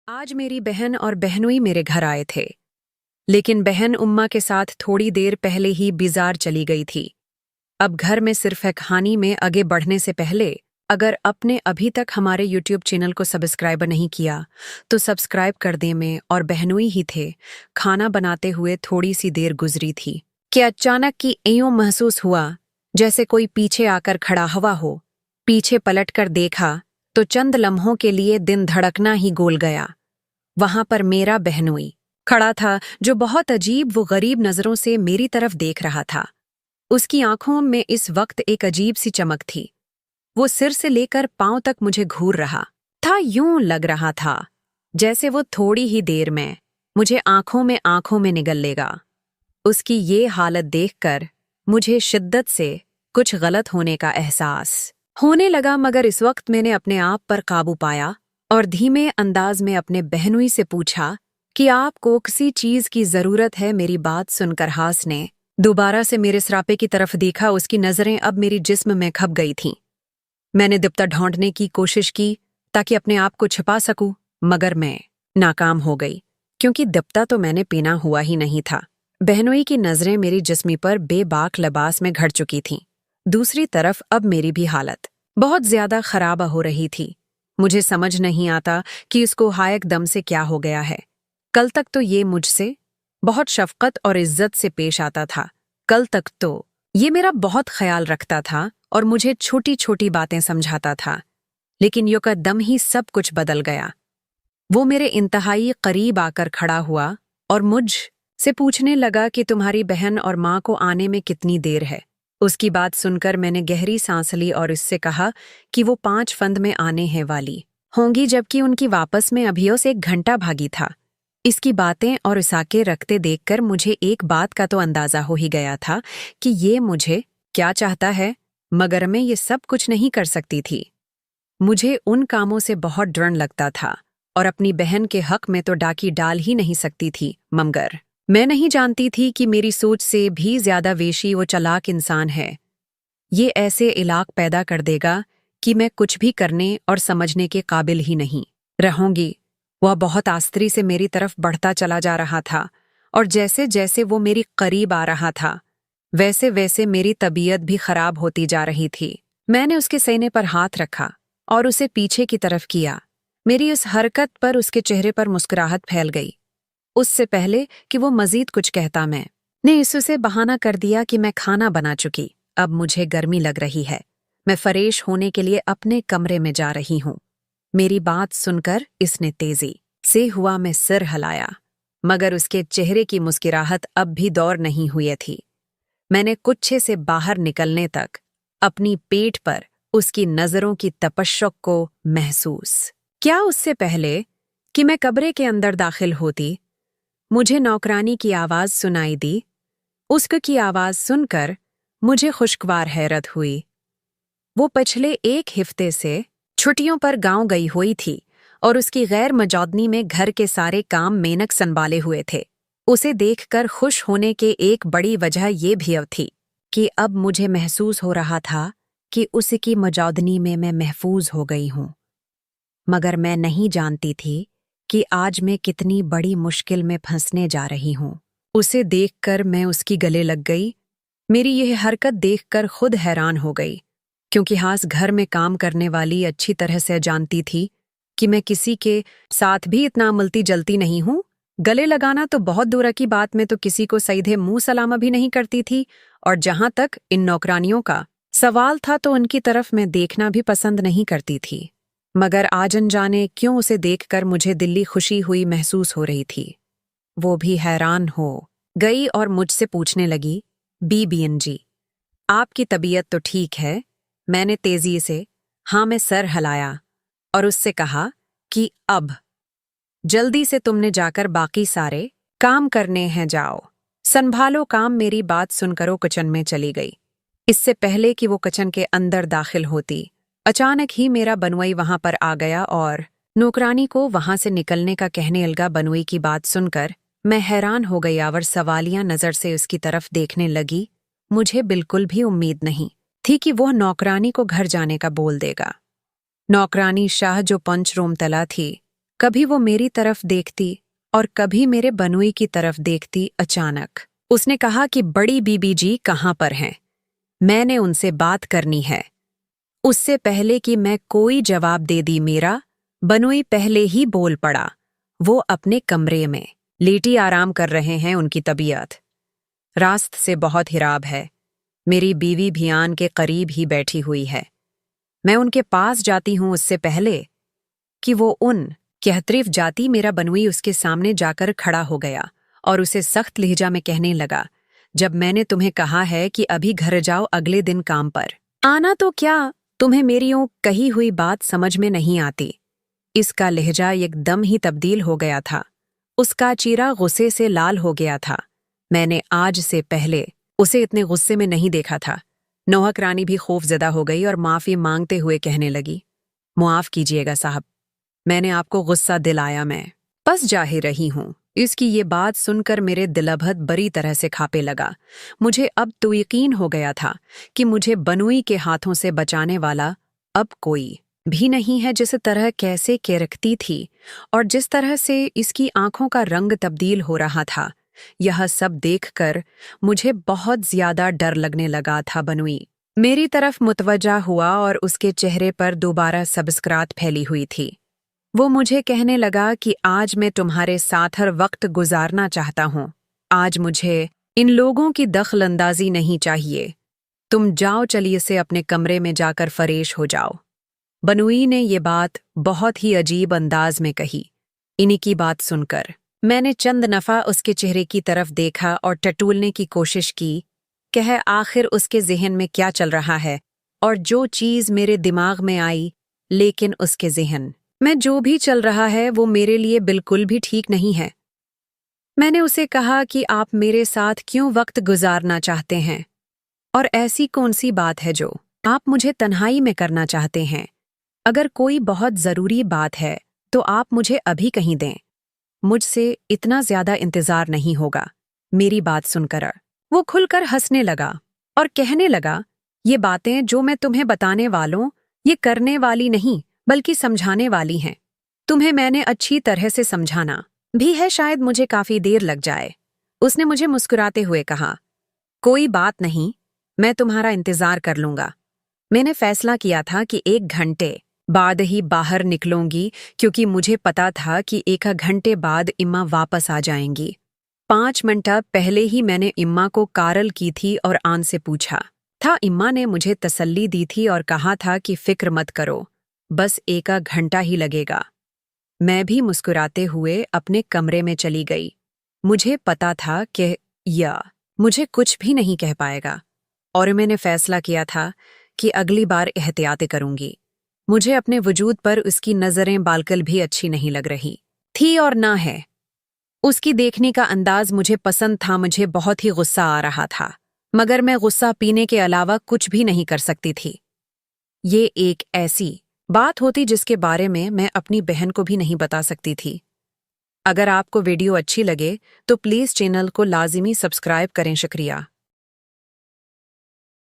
आज मेरी बहन और बहनोई मेरे घर आए थे, लेकिन बहन उम्मा के साथ थोड़ी देर पहले ही बाजार चली गई थी। अब घर में सिर्फ एक कहानी में आगे बढ़ने से पहले अगर आपने अभी तक हमारे यूट्यूब चैनल को सब्सक्राइब नहीं किया तो सब्सक्राइब कर दें। मैं और बहनोई ही थे, खाना बनाते हुए थोड़ी सी देर गुजरी थी कि अचानक की यूं महसूस हुआ जैसे कोई पीछे आकर खड़ा हुआ हो। पीछे पलटकर देखा तो चंद लम्हों के लिए दिन धड़कना ही गोल गया। वहां पर मेरा बहनोई खड़ा था, जो बहुत अजीब व गरीब नजरों से मेरी तरफ देख रहा था। उसकी आंखों में इस वक्त एक अजीब सी चमक थी। वो सिर से लेकर पांव तक मुझे घूर रहा था। यूं लग रहा था जैसे वो थोड़ी ही देर में मुझे आंखों में निगल लेगा। उसकी ये हालत देखकर मुझे शिद्दत से कुछ गलत होने का एहसास होने लगा, मगर इस वक्त मैंने अपने आप पर काबू पाया और धीमे अंदाज में अपने बहनोई से पूछा कि आपको किसी चीज की जरूरत है। मेरी बात सुनकर हास ने दोबारा से मेरे सरापे की तरफ देखा। उसकी नजरें अब मेरी जिस्म में खप गई थीं। मैंने दुपट्टा ढूंढने की कोशिश की ताकि अपने आप को छिपा सकूं, मगर मैं नाकाम हो गई, क्योंकि दुपट्टा तो मैंने पहना हुआ ही नहीं था। बहनोई की नजरें मेरी जिस्मी पर बेबाक लिबास में घड़ चुकी थीं। दूसरी तरफ अब मेरी भी हालत बहुत ज्यादा खराब हो रही थी। मुझे समझ नहीं आता कि उसको हाय एकदम से क्या हो गया है। कल तक तो ये मुझसे बहुत शफकत और इज्जत से पेश आता था। कल तक तो ये मेरा बहुत ख्याल रखता था और मुझे छोटी छोटी बातें समझाता था, लेकिन यकदम ही सब कुछ बदल गया। वो मेरे इंतहाई करीब आकर खड़ा हुआ और मुझ से पूछने लगा कि तुम्हारी बहन और माँ को आने में कितनी देर है। उसकी बात सुनकर मैंने गहरी सांस ली और उससे कहा कि वो 5 फंद में आने हैं वाली होंगी, जबकि उनकी वापस में अभियों से 1 घंटा भागी था। इसकी बातें और उसाके रखते देखकर मुझे एक बात का तो अंदाजा हो ही गया था कि ये मुझे क्या चाहता है, मगर मैं ये सब कुछ नहीं कर सकती थी। मुझे उन कामों से बहुत डर लगता था और अपनी बहन के हक में तो डाकी डाल ही नहीं सकती थी, मगर मैं नहीं जानती थी कि मेरी सोच से भी ज्यादा वेशी वो चालाक इंसान है। ये ऐसे इलाक पैदा कर देगा कि मैं कुछ भी करने और समझने के काबिल ही नहीं रहूंगी। वह बहुत आस्त्री से मेरी तरफ बढ़ता चला जा रहा था और जैसे जैसे वो मेरी करीब आ रहा था वैसे वैसे मेरी तबीयत भी खराब होती जा रही थी। मैंने उसके सीने पर हाथ रखा और उसे पीछे की तरफ किया। मेरी उस हरकत पर उसके चेहरे पर मुस्कुराहट फैल गई। उससे पहले कि वो मजीद कुछ कहता मैंने इससे बहाना कर दिया कि मैं खाना बना चुकी, अब मुझे गर्मी लग रही है, मैं फ्रेश होने के लिए अपने कमरे में जा रही हूँ। मेरी बात सुनकर इसने तेजी से हुआ में सिर हिलाया, मगर उसके चेहरे की मुस्कुराहट अब भी दौर नहीं हुई थी। मैंने कुच्छे से बाहर निकलने तक अपनी पेट पर उसकी नजरों की तपश्शुक को महसूस क्या। उससे पहले कि मैं कमरे के अंदर दाखिल होती मुझे नौकरानी की आवाज सुनाई दी। उसकी आवाज सुनकर मुझे खुशगवार हैरत हुई। वो पिछले 1 हफ्ते से छुट्टियों पर गांव गई हुई थी और उसकी गैर मौजूदगी में घर के सारे काम मेनक संभाले हुए थे। उसे देखकर खुश होने के एक बड़ी वजह ये भी थी कि अब मुझे महसूस हो रहा था कि उसकी मौजूदगी में मैं महफूज हो गई हूं, मगर मैं नहीं जानती थी कि आज मैं कितनी बड़ी मुश्किल में फंसने जा रही हूं। उसे देखकर मैं उसकी गले लग गई। मेरी यह हरकत देखकर खुद हैरान हो गई, क्योंकि हास घर में काम करने वाली अच्छी तरह से जानती थी कि मैं किसी के साथ भी इतना मिलती जलती नहीं हूं। गले लगाना तो बहुत दूर की बात, में तो किसी को सीधे मुंह सलामा भी नहीं करती थी, और जहां तक इन नौकरानियों का सवाल था तो उनकी तरफ मैं देखना भी पसंद नहीं करती थी। मगर आज अनजाने क्यों उसे देखकर मुझे दिली खुशी हुई महसूस हो रही थी। वो भी हैरान हो गई और मुझसे पूछने लगी, बीबीएन जी, आपकी तबीयत तो ठीक है? मैंने तेजी से हाँ में सर हिलाया और उससे कहा कि अब जल्दी से तुमने जाकर बाकी सारे काम करने हैं, जाओ संभालो काम। मेरी बात सुनकर वो किचन में चली गई। इससे पहले कि वो किचन के अंदर दाखिल होती अचानक ही मेरा बनवई वहां पर आ गया और नौकरानी को वहां से निकलने का कहने लगा। बनवई की बात सुनकर मैं हैरान हो गई और सवालिया नजर से उसकी तरफ देखने लगी। मुझे बिल्कुल भी उम्मीद नहीं थी कि वह नौकरानी को घर जाने का बोल देगा। नौकरानी शाह जो पंच रूम तला थी कभी वो मेरी तरफ देखती और कभी मेरे बनुई की तरफ देखती। अचानक उसने कहा कि बड़ी बीबी जी कहाँ पर हैं? मैंने उनसे बात करनी है। उससे पहले कि मैं कोई जवाब दे दी मेरा बनुई पहले ही बोल पड़ा। वो अपने कमरे में लेटी आराम कर रहे हैं। उनकी तबीयत रास्त से बहुत खराब है। मेरी बीवी भियान के करीब ही बैठी हुई है। मैं उनके पास जाती हूं उससे पहले कि वो उन कहतरीफ जाती। मेरा बनुई उसके सामने जाकर खड़ा हो गया और उसे सख्त लहजा में कहने लगा, जब मैंने तुम्हें कहा है कि अभी घर जाओ, अगले दिन काम पर आना, तो क्या तुम्हें मेरी यूं कही हुई बात समझ में नहीं आती? इसका लहजा एकदम ही तब्दील हो गया था। उसका चेहरा गुस्से से लाल हो गया था। मैंने आज से पहले उसे इतने गुस्से में नहीं देखा था। नौहक रानी भी खौफजदा हो गई और माफी मांगते हुए कहने लगी, मुआफ कीजिएगा साहब, मैंने आपको गुस्सा दिलाया, मैं बस जा ही रही हूं। इसकी ये बात सुनकर मेरे दिलभद बड़ी तरह से खापे लगा। मुझे अब तो यकीन हो गया था कि मुझे बनुई के हाथों से बचाने वाला अब कोई भी नहीं है। जिस तरह कैसे केरकती थी और जिस तरह से इसकी आंखों का रंग तब्दील हो रहा था, यह सब देखकर मुझे बहुत ज्यादा डर लगने लगा था। बनुई मेरी तरफ मुतवज्जा हुआ और उसके चेहरे पर दोबारा सब्सक्रात फैली हुई थी। वो मुझे कहने लगा कि आज मैं तुम्हारे साथ हर वक्त गुजारना चाहता हूं। आज मुझे इन लोगों की दखलंदाजी नहीं चाहिए। तुम जाओ, चलिए से अपने कमरे में जाकर फरेश हो जाओ। बनुई ने ये बात बहुत ही अजीब अंदाज में कही। इन्हीं की बात सुनकर मैंने चंद नफा उसके चेहरे की तरफ देखा और टटोलने की कोशिश की। कह आखिर उसके ज़हन में क्या चल रहा है और जो चीज़ मेरे दिमाग में आई, लेकिन उसके ज़हन में जो भी चल रहा है वो मेरे लिए बिल्कुल भी ठीक नहीं है। मैंने उसे कहा कि आप मेरे साथ क्यों वक्त गुजारना चाहते हैं और ऐसी कौन सी बात है जो आप मुझे तन्हाई में करना चाहते हैं? अगर कोई बहुत ज़रूरी बात है तो आप मुझे अभी कहीं दें। मुझसे इतना ज्यादा इंतजार नहीं होगा। मेरी बात सुनकर वो खुलकर हंसने लगा और कहने लगा, ये बातें जो मैं तुम्हें बताने वालों, ये करने वाली नहीं बल्कि समझाने वाली हैं। तुम्हें मैंने अच्छी तरह से समझाना भी है, शायद मुझे काफी देर लग जाए। उसने मुझे मुस्कुराते हुए कहा, कोई बात नहीं, मैं तुम्हारा इंतजार कर लूंगा। मैंने फैसला किया था कि 1 घंटे बाद ही बाहर निकलूंगी, क्योंकि मुझे पता था कि 1 घंटे बाद इम्मा वापस आ जाएंगी। 5 मिनट पहले ही मैंने इम्मा को कारल की थी और आन से पूछा था। इम्मा ने मुझे तसल्ली दी थी और कहा था कि फिक्र मत करो, बस 1 घंटा ही लगेगा। मैं भी मुस्कुराते हुए अपने कमरे में चली गई। मुझे पता था कि यह मुझे कुछ भी नहीं कह पाएगा और मैंने फैसला किया था कि अगली बार एहतियात करूंगी। मुझे अपने वजूद पर उसकी नजरें बालकल भी अच्छी नहीं लग रही थी और ना है। उसकी देखने का अंदाज मुझे पसंद था। मुझे बहुत ही गुस्सा आ रहा था, मगर मैं गुस्सा पीने के अलावा कुछ भी नहीं कर सकती थी। ये एक ऐसी बात होती जिसके बारे में मैं अपनी बहन को भी नहीं बता सकती थी। अगर आपको वीडियो अच्छी लगे तो प्लीज़ चैनल को लाजिमी सब्सक्राइब करें। शुक्रिया।